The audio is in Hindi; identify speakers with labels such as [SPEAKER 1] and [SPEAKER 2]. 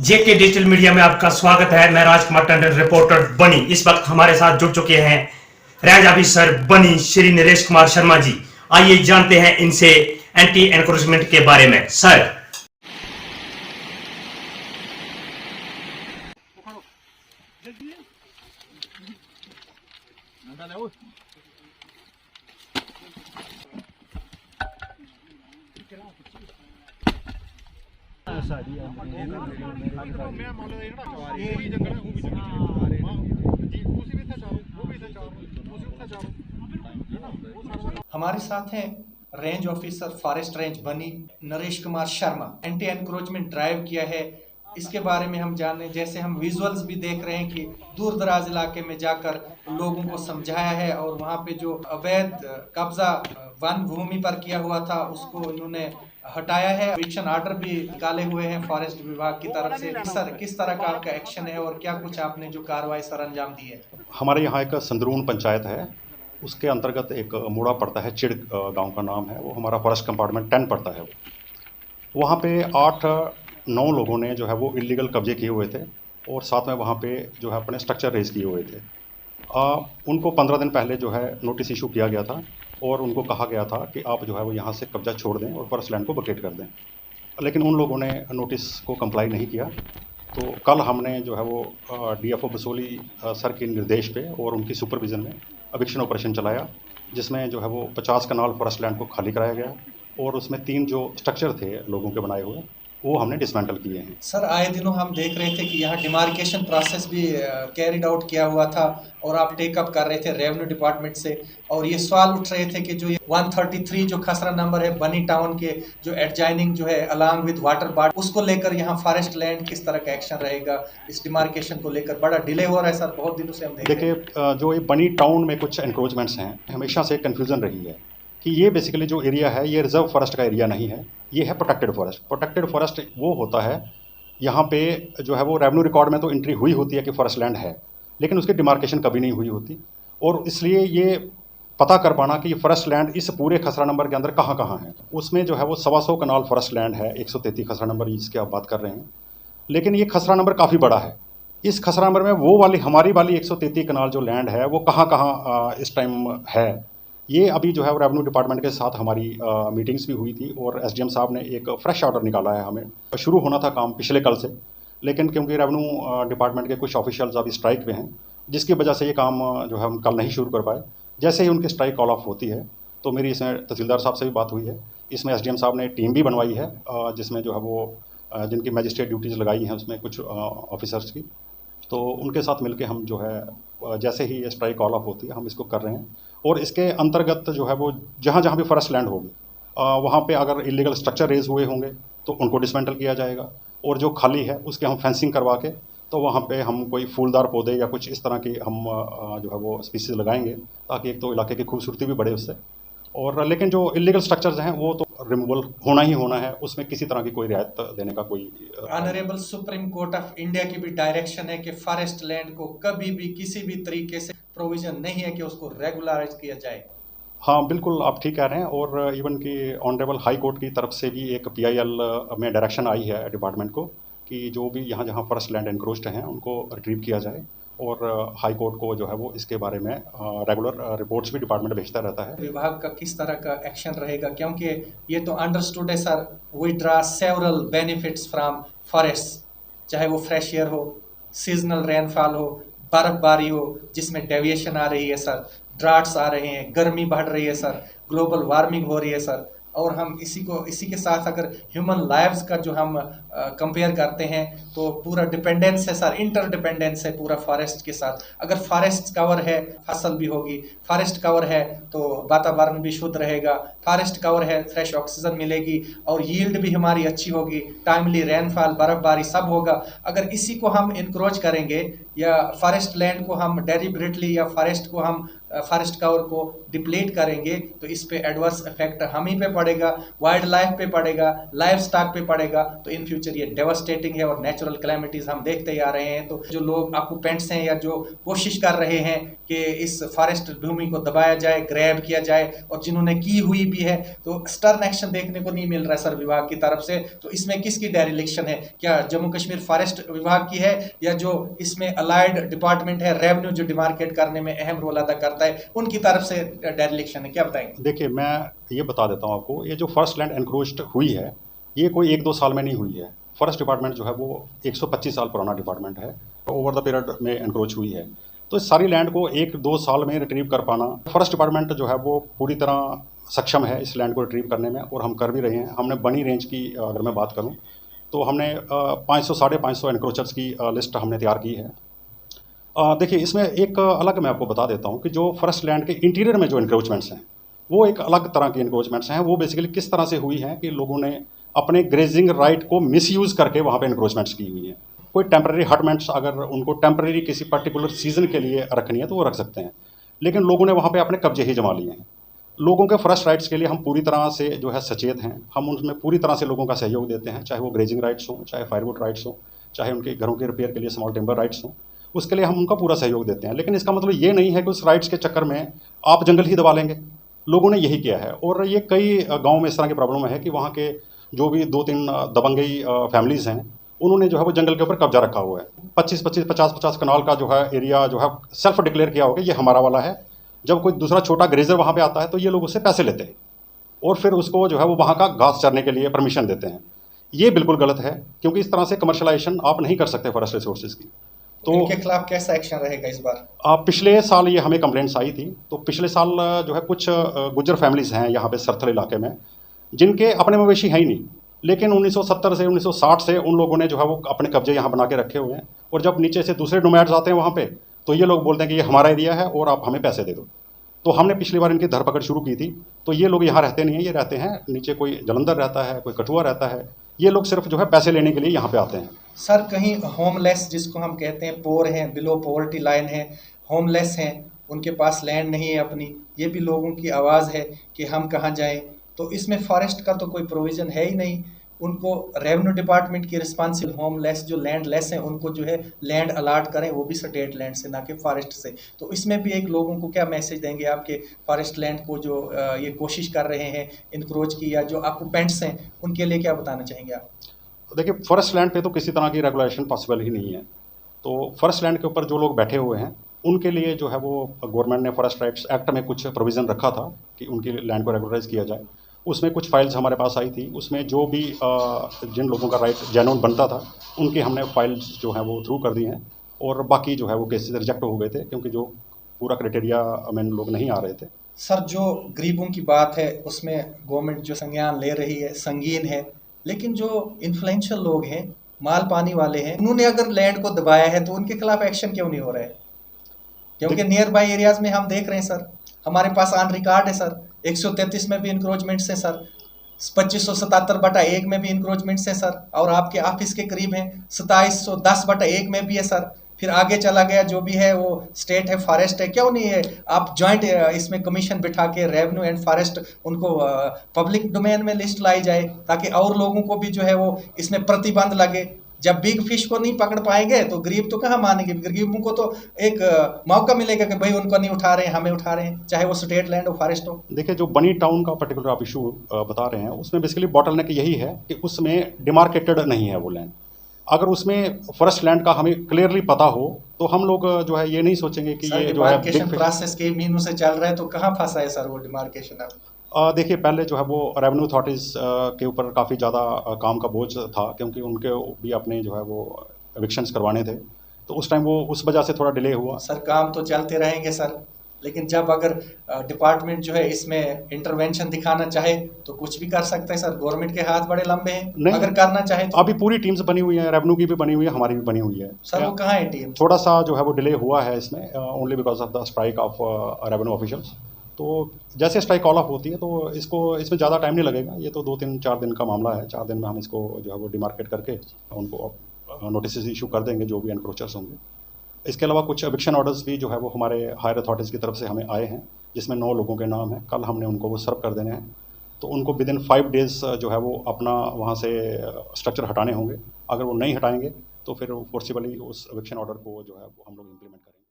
[SPEAKER 1] जेके डिजिटल मीडिया में आपका स्वागत है। मैं राजकुमार टंडन, रिपोर्टर बनी। इस वक्त हमारे साथ जुड़ चुके हैं रेंज ऑफिसर बनी श्री नरेश कुमार शर्मा जी। आइए जानते हैं इनसे एंटी एनक्रोचमेंट के बारे में। सर,
[SPEAKER 2] हमारे साथ हैं रेंज ऑफिसर फॉरेस्ट रेंज बनी Naresh Kumar Sharma. Anti encroachment drive किया है, इसके बारे में हम जाने। जैसे हम विजुअल्स भी देख रहे हैं कि दूर दराज इलाके में जाकर लोगों को समझाया है और वहाँ पे जो अवैध कब्जा वन भूमि पर किया हुआ था उसको इन्होंने हटाया है। एविक्शन ऑर्डर भी निकाले हुए हैं फॉरेस्ट विभाग की तरफ से। सर, किस तरह का आपका एक्शन है और क्या कुछ आपने जो कार्रवाई सर अंजाम दी है?
[SPEAKER 3] हमारे यहाँ एक संदरून पंचायत है, उसके अंतर्गत एक मोड़ा पड़ता है, चिड़ गांव का नाम है, वो हमारा फॉरेस्ट कंपार्टमेंट 10 पड़ता है। वहाँ पे 8-9 लोगों ने जो है वो इलीगल कब्जे किए हुए थे और साथ में वहाँ पे जो है अपने स्ट्रक्चर रेज किए हुए थे। उनको 15 दिन पहले जो है नोटिस इशू किया गया था और उनको कहा गया था कि आप जो है वो यहाँ से कब्जा छोड़ दें और फॉरेस्ट लैंड को वकेट कर दें, लेकिन उन लोगों ने नोटिस को कंप्लाई नहीं किया। तो कल हमने जो है वो डीएफओ बसोली सर के निर्देश पे और उनकी सुपरविज़न में एविक्शन ऑपरेशन चलाया, जिसमें जो है वो 50 कनाल फॉरेस्ट लैंड को खाली कराया गया और उसमें 3 जो स्ट्रक्चर थे लोगों के बनाए हुए वो हमने डिसमेंटल किए हैं।
[SPEAKER 2] सर, आए दिनों हम देख रहे थे कि यहाँ डिमार्केशन प्रोसेस भी कैरिड आउट किया हुआ था और आप टेकअप कर रहे थे रेवेन्यू डिपार्टमेंट से, और ये सवाल उठ रहे थे कि जो ये 133 जो खसरा नंबर है बनी टाउन के जो एडजाइनिंग जो है अलॉन्ग विद वाटर बॉडी, उसको लेकर यहाँ फॉरेस्ट लैंड किस तरह का एक्शन रहेगा? इस डिमार्केशन को लेकर बड़ा डिले हो रहा है सर, बहुत दिनों से हम देख रहे हैं।
[SPEAKER 3] देखिए, जो ये बनी टाउन में कुछ एनक्रोचमेंट्स हैं, हमेशा से कन्फ्यूज़न रही है कि ये बेसिकली जो एरिया है ये रिजर्व फॉरेस्ट का एरिया नहीं है, ये है प्रोटेक्टेड फॉरेस्ट। प्रोटेक्टेड फॉरेस्ट वो होता है यहाँ पे जो है वो रेवेन्यू रिकॉर्ड में तो एंट्री हुई होती है कि फॉरेस्ट लैंड है, लेकिन उसकी डिमार्केशन कभी नहीं हुई होती, और इसलिए ये पता कर पाना कि ये फॉरेस्ट लैंड इस पूरे खसरा नंबर के अंदर कहाँ कहाँ है। उसमें जो है वो 125 कनाल फॉरेस्ट लैंड है, 133 खसरा नंबर जिसकी आप बात कर रहे हैं, लेकिन ये खसरा नंबर काफ़ी बड़ा है। इस खसरा नंबर में वो वाली हमारी वाली 133 कनाल जो लैंड है वो कहाँ कहाँ इस टाइम है, ये अभी जो है वो रेवेन्यू डिपार्टमेंट के साथ हमारी मीटिंग्स भी हुई थी और एसडीएम साहब ने एक फ्रेश ऑर्डर निकाला है। हमें शुरू होना था काम पिछले कल से, लेकिन क्योंकि रेवेन्यू डिपार्टमेंट के कुछ ऑफिशियल्स अभी स्ट्राइक पे हैं, जिसकी वजह से ये काम जो है हम कल नहीं शुरू कर पाए। जैसे ही उनकी स्ट्राइक कॉल ऑफ होती है तो मेरी इसमें तहसीलदार साहब से भी बात हुई है, इसमें एसडीएम साहब ने टीम भी बनवाई है, जिसमें जो है वो जिनकी मैजिस्ट्रेट ड्यूटीज़ लगाई हैं उसमें कुछ ऑफिसर्स की, तो उनके साथ मिलके हम जो है जैसे ही ये स्ट्राइक कॉल ऑफ होती है हम इसको कर रहे हैं। और इसके अंतर्गत जो है वो जहाँ जहाँ भी फॉरेस्ट लैंड होगी वहाँ पे अगर इलीगल स्ट्रक्चर रेज हुए होंगे तो उनको डिसमेंटल किया जाएगा, और जो खाली है उसके हम फेंसिंग करवा के तो वहाँ पे हम कोई फूलदार पौधे या कुछ इस तरह की हम जो है वो स्पीसीज लगाएंगे, ताकि एक तो इलाके की खूबसूरती भी बढ़े उससे, और लेकिन जो इलीगल स्ट्रक्चर्स हैं वो तो रिमूवल होना ही होना है, उसमें किसी तरह की कोई रियायत देने का कोई
[SPEAKER 2] honourable supreme court of India की भी डायरेक्शन है कि फॉरेस्ट लैंड को कभी भी किसी भी तरीके से प्रोविजन नहीं है कि उसको रेगुलराइज किया जाए।
[SPEAKER 3] हाँ, बिल्कुल आप ठीक कह रहे हैं, और इवन कि ऑनरेबल हाई कोर्ट की तरफ से भी एक पीआईएल में डायरेक्शन आई है डिपार्टमेंट को कि जो भी यहाँ जहाँ फॉरेस्ट लैंड एनक्रोच्ड हैं उनको रिट्रीव किया जाए, और हाई कोर्ट को जो है वो इसके बारे में रेगुलर रिपोर्ट्स भी डिपार्टमेंट भेजता रहता है।
[SPEAKER 2] विभाग का किस तरह का एक्शन रहेगा, क्योंकि ये तो अंडरस्टूड है sir, we draw several benefits from forest, चाहे वो फ्रेश एयर हो, सीजनल रेनफॉल हो, बर्फबारी हो जिसमें डेविएशन आ रही है सर, ड्राट्स आ रहे हैं, गर्मी बढ़ रही है सर, ग्लोबल वार्मिंग हो रही है सर, और हम इसी के साथ अगर ह्यूमन लाइव्स का जो हम कंपेयर करते हैं तो पूरा डिपेंडेंस है सर, इंटर डिपेंडेंस है पूरा फॉरेस्ट के साथ। अगर फॉरेस्ट कवर है फसल भी होगी, फॉरेस्ट कवर है तो वातावरण भी शुद्ध रहेगा, फॉरेस्ट कवर है फ्रेश ऑक्सीजन मिलेगी और यील्ड भी हमारी अच्छी होगी, टाइमली रेनफॉल बर्फबारी सब होगा। अगर इसी को हम इंक्रोच करेंगे या फॉरेस्ट लैंड को हम डेलिबरेटली या फॉरेस्ट को हम फॉरेस्ट कवर को डिप्लीट करेंगे तो इस पे एडवर्स इफेक्ट हम ही पे पड़ेगा, वाइल्ड लाइफ पे पड़ेगा, लाइफ स्टॉक पे पड़ेगा। तो इन फ्यूचर ये डेवास्टेटिंग है और नेचुरल कैलेमिटीज हम देखते ही आ रहे हैं। तो जो लोग ऑक्यूपेंट्स हैं या जो कोशिश कर रहे हैं कि इस फॉरेस्ट भूमि को दबाया जाए, ग्रैब किया जाए, और जिन्होंने की हुई भी है, तो स्टर्न एक्शन देखने को नहीं मिल रहा है सर विभाग की तरफ से। तो इसमें किसकी डेरिलिक्शन है? क्या जम्मू कश्मीर फॉरेस्ट विभाग की है या जो इसमें अलाइड डिपार्टमेंट है रेवेन्यू जो डिमार्केट करने में अहम रोल अदा करता है उनकी तरफ से डेरिलिक्शन है? क्या बताएंगे?
[SPEAKER 3] देखिए, मैं ये बता देता हूँ आपको, ये जो फॉरेस्ट लैंड एनक्रोच्ड हुई है ये कोई 1-2 साल में नहीं हुई है। फॉरेस्ट डिपार्टमेंट जो है वो 125 साल पुराना डिपार्टमेंट है, ओवर द पीरियड में एनक्रोच हुई है। तो इस सारी लैंड को 1-2 साल में रिट्रीव कर पाना, फॉरेस्ट डिपार्टमेंट जो है वो पूरी तरह सक्षम है इस लैंड को रिट्रीव करने में, और हम कर भी रहे हैं। हमने बनी रेंज की अगर मैं बात करूं तो हमने 500-550 एनक्रोचर्स की लिस्ट हमने तैयार की है। देखिए, इसमें एक अलग मैं आपको बता देता हूं कि जो फॉरेस्ट लैंड के इंटीरियर में जो एनक्रोचमेंट्स हैं वो एक अलग तरह के एनक्रोचमेंट्स हैं। वो बेसिकली किस तरह से हुई हैं कि लोगों ने अपने ग्रेजिंग राइट को मिसयूज़ करके वहाँ पे एनक्रोचमेंट्स की हुई हैं। कोई टेम्परेरी हटमेंट्स अगर उनको टेम्परेरी किसी पर्टिकुलर सीजन के लिए रखनी है तो वो रख सकते हैं, लेकिन लोगों ने वहाँ पे अपने कब्जे ही जमा लिए हैं। लोगों के फॉरेस्ट राइट्स के लिए हम पूरी तरह से जो है सचेत हैं, हम उसमें पूरी तरह से लोगों का सहयोग देते हैं, चाहे वो ग्रेजिंग राइट्स हों, चाहे फायरवुड राइट्स हों, चाहे उनके घरों के रिपेयर के लिए स्मॉल टिम्बर राइट्स हों, उसके लिए हम उनका पूरा सहयोग देते हैं। लेकिन इसका मतलब ये नहीं है कि उस राइट्स के चक्कर में आप जंगल ही दबा लेंगे। लोगों ने यही किया है, और ये कई गाँव में इस तरह की प्रॉब्लम है कि वहाँ के जो भी 2-3 दबंगई फैमिलीज़ हैं उन्होंने जो है वो जंगल के ऊपर कब्जा रखा हुआ है। 25-25, 50-50 कनाल का जो है एरिया जो है सेल्फ डिक्लेयर किया होगा ये हमारा वाला है। जब कोई दूसरा छोटा ग्रेजर वहाँ पे आता है तो ये लोग उससे पैसे लेते हैं और फिर उसको जो है वो वहाँ का घास चरने के लिए परमिशन देते हैं। ये बिल्कुल गलत है, क्योंकि इस तरह से कमर्शलाइजेशन आप नहीं कर सकते फॉरेस्ट रिसोर्सेज की।
[SPEAKER 2] तो इनके खिलाफ कैसा एक्शन रहेगा इस बार?
[SPEAKER 3] पिछले साल ये हमें कंप्लेंट्स आई थी, तो पिछले साल जो है कुछ गुज्जर फैमिलीज़ हैं यहाँ पे सरथल इलाके में जिनके अपने मवेशी हैं ही नहीं, लेकिन 1970 से 1960 से उन लोगों ने जो है वो अपने कब्जे यहाँ बना के रखे हुए हैं, और जब नीचे से दूसरे नोमैड्स आते हैं वहाँ पे तो ये लोग बोलते हैं कि ये हमारा एरिया है और आप हमें पैसे दे दो। तो हमने पिछली बार इनकी धरपकड़ शुरू की थी। तो ये लोग यहाँ रहते नहीं हैं, ये रहते हैं नीचे, कोई जलंधर रहता है, कोई कठुआ रहता है। ये लोग सिर्फ जो है पैसे लेने के लिए यहाँ पे आते हैं।
[SPEAKER 2] सर कहीं होमलेस जिसको हम कहते हैं, पोर हैं, बिलो पॉवर्टी लाइन है, होमलेस हैं, उनके पास लैंड नहीं है अपनी, ये भी लोगों की आवाज़ है कि हम कहाँ जाएं। तो इसमें फॉरेस्ट का तो कोई प्रोविज़न है ही नहीं। उनको रेवेन्यू डिपार्टमेंट की रिस्पांसिबल, होमलेस जो लैंड लेस हैं उनको जो है लैंड अलाट करें, वो भी स्टेट लैंड से, ना कि फॉरेस्ट से। तो इसमें भी एक लोगों को क्या मैसेज देंगे आपके फॉरेस्ट लैंड को जो ये कोशिश कर रहे हैं इनक्रोच की, या जो ऑक्यूपेंट्स हैं उनके लिए क्या बताना चाहेंगे आप?
[SPEAKER 3] देखिए, फॉरेस्ट लैंड पे तो किसी तरह की रेगुलेशन पॉसिबल ही नहीं है। तो फॉरेस्ट लैंड के ऊपर जो लोग बैठे हुए हैं उनके लिए जो है वो गवर्नमेंट ने फॉरेस्ट राइट्स एक्ट में कुछ प्रोविज़न रखा था कि उनकी लैंड को रेगुलराइज किया जाए। उसमें कुछ फाइल्स हमारे पास आई थी, उसमें जो भी जिन लोगों का राइट जेन्युइन बनता था उनकी हमने फाइल्स जो है वो थ्रू कर दी हैं, और बाकी जो है वो केसेस रिजेक्ट हो गए थे क्योंकि जो पूरा क्राइटेरिया में लोग नहीं आ रहे थे।
[SPEAKER 2] सर जो गरीबों की बात है उसमें गवर्नमेंट जो संज्ञान ले रही है संगीन है, लेकिन जो इन्फ्लुएंशियल लोग हैं, माल पानी वाले हैं, उन्होंने अगर लैंड को दबाया है तो उनके खिलाफ एक्शन क्यों नहीं हो रहा है? क्योंकि नियर बाई एरियाज में हम देख रहे हैं सर, हमारे पास ऑन रिकॉर्ड है सर, 133 में भी इंक्रोचमेंट्स हैं सर, 2577/1 में भी इंक्रोचमेंट्स हैं सर, और आपके ऑफिस के करीब हैं 2710/1 में भी है सर। फिर आगे चला गया जो भी है वो स्टेट है, फॉरेस्ट है, क्यों नहीं है? आप जॉइंट इसमें कमीशन बिठा के रेवेन्यू एंड फॉरेस्ट उनको पब्लिक डोमेन में लिस्ट लाई जाए, ताकि और लोगों को भी जो है वो इसमें प्रतिबंध लगे। जब बिग फिश को नहीं पकड़ पाएंगे तो गरीब तो कहाँ मानेंगे? गरीबों को तो एक मौका मिलेगा कि भाई उनको नहीं उठा रहे हैं, हमें उठा रहे हैं, चाहे वो स्टेट लैंड हो, फॉरेस्ट हो।
[SPEAKER 3] देखिए, जो बनी टाउन का पर्टिकुलर आप इशू बता रहे हैं उसमें बेसिकली बॉटलनेक यही है कि उसमें डिमार्केटेड नहीं है वो लैंड। अगर उसमें फॉरेस्ट लैंड का हमें क्लियरली पता हो तो हम लोग जो है ये नहीं सोचेंगे कि ये जो है
[SPEAKER 2] डिमार्केशन प्रोसेस के मीनू से चल रहा है, तो कहाँ फंसा है सर वो डिमार्केशन?
[SPEAKER 3] देखिए, पहले जो है वो रेवेन्यू अथॉरिटीज़ के ऊपर काफ़ी ज़्यादा काम का बोझ था, क्योंकि उनके भी अपने जो है वो एविक्शंस करवाने थे, तो उस टाइम वो उस वजह से थोड़ा डिले हुआ।
[SPEAKER 2] सर काम तो चलते रहेंगे सर, लेकिन जब अगर डिपार्टमेंट जो है इसमें इंटरवेंशन दिखाना चाहे तो कुछ भी कर सकता है सर। गवर्नमेंट के हाथ बड़े लंबे हैं, अगर करना चाहे तो।
[SPEAKER 3] अभी पूरी टीम्स बनी हुई है, रेवेन्यू की भी बनी हुई है, हमारी भी बनी हुई है
[SPEAKER 2] सर। वो कहाँ है टीम?
[SPEAKER 3] थोड़ा सा जो है वो डिले हुआ है इसमें, only because of the strike off revenue officials. तो जैसे स्ट्राइक कॉल ऑफ होती है तो इसमें ज़्यादा टाइम नहीं लगेगा। ये तो 2-3-4 दिन का मामला है। 4 दिन में हम इसको जो है वो डिमार्केट करके उनको नोटिस इशू कर देंगे जो भी एनक्रोचर्स होंगे। इसके अलावा कुछ एविक्शन ऑर्डर्स भी जो है वो हमारे हायर अथॉरिटीज़ की तरफ से हमें आए हैं, जिसमें 9 लोगों के नाम हैं। कल हमने उनको वो सर्व कर देने हैं, तो उनको विदिन 5 डेज़ जो है वो अपना वहाँ से स्ट्रक्चर हटाने होंगे। अगर वो नहीं हटाएंगे तो फिर फोर्सिबली उस एविक्शन ऑर्डर को जो है वो हम लोग इम्प्लीमेंट करेंगे।